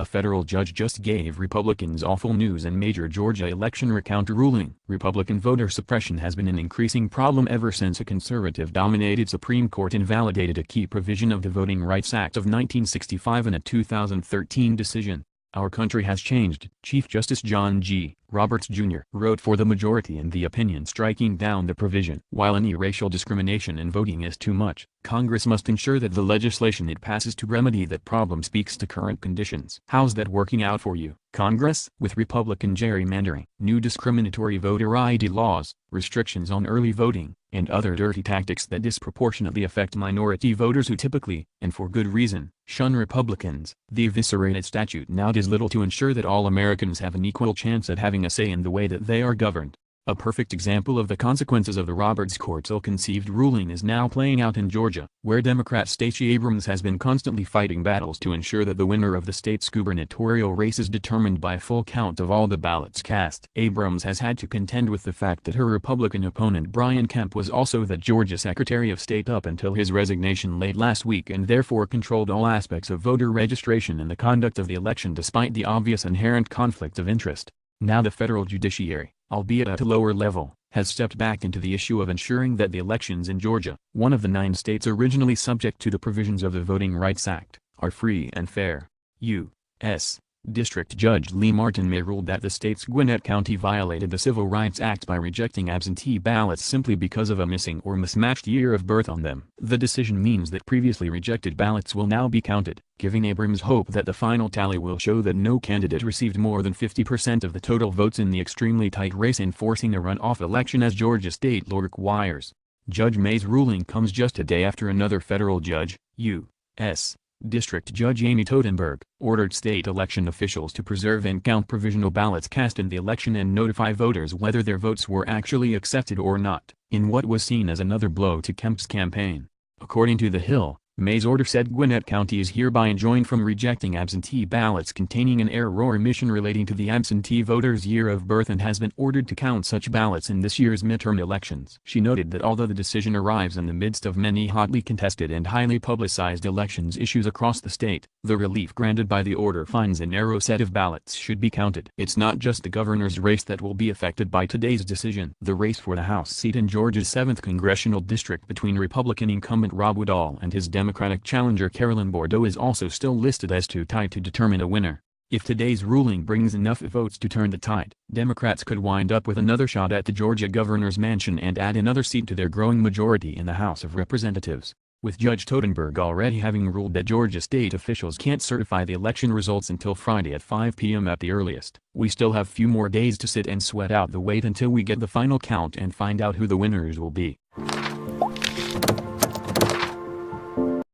federal judge just gave Republicans awful news in major Georgia election recount ruling. Republican voter suppression has been an increasing problem ever since a conservative-dominated Supreme Court invalidated a key provision of the Voting Rights Act of 1965 in a 2013 decision. Our country has changed, Chief Justice John G. Roberts Jr. wrote for the majority in the opinion striking down the provision. While any racial discrimination in voting is too much, Congress must ensure that the legislation it passes to remedy that problem speaks to current conditions. How's that working out for you, Congress? With Republican gerrymandering, new discriminatory voter ID laws, restrictions on early voting, and other dirty tactics that disproportionately affect minority voters who typically, and for good reason, shun Republicans, the eviscerated statute now does little to ensure that all Americans have an equal chance at having a say in the way that they are governed. A perfect example of the consequences of the Roberts Court's ill-conceived ruling is now playing out in Georgia, where Democrat Stacey Abrams has been constantly fighting battles to ensure that the winner of the state's gubernatorial race is determined by a full count of all the ballots cast. Abrams has had to contend with the fact that her Republican opponent Brian Kemp was also the Georgia Secretary of State up until his resignation late last week and therefore controlled all aspects of voter registration and the conduct of the election despite the obvious inherent conflict of interest. Now the federal judiciary, albeit at a lower level, has stepped back into the issue of ensuring that the elections in Georgia, one of the 9 states originally subject to the provisions of the Voting Rights Act, are free and fair. U.S. District Judge Lee Martin May ruled that the state's Gwinnett County violated the Civil Rights Act by rejecting absentee ballots simply because of a missing or mismatched year of birth on them. The decision means that previously rejected ballots will now be counted, giving Abrams hope that the final tally will show that no candidate received more than 50% of the total votes in the extremely tight race enforcing a runoff election as Georgia state law requires. Judge May's ruling comes just a day after another federal judge, U.S. District Judge Amy Totenberg, ordered state election officials to preserve and count provisional ballots cast in the election and notify voters whether their votes were actually accepted or not, in what was seen as another blow to Kemp's campaign. According to The Hill, May's order said Gwinnett County is hereby enjoined from rejecting absentee ballots containing an error or omission relating to the absentee voter's year of birth and has been ordered to count such ballots in this year's midterm elections. She noted that although the decision arrives in the midst of many hotly contested and highly publicized elections issues across the state, the relief granted by the order finds a narrow set of ballots should be counted. It's not just the governor's race that will be affected by today's decision. The race for the House seat in Georgia's 7th congressional district between Republican incumbent Rob Woodall and his Democratic challenger Carolyn Bourdeaux is also still listed as too tight to determine a winner. If today's ruling brings enough votes to turn the tide, Democrats could wind up with another shot at the Georgia governor's mansion and add another seat to their growing majority in the House of Representatives. With Judge Totenberg already having ruled that Georgia state officials can't certify the election results until Friday at 5 p.m. at the earliest, we still have few more days to sit and sweat out the wait until we get the final count and find out who the winners will be.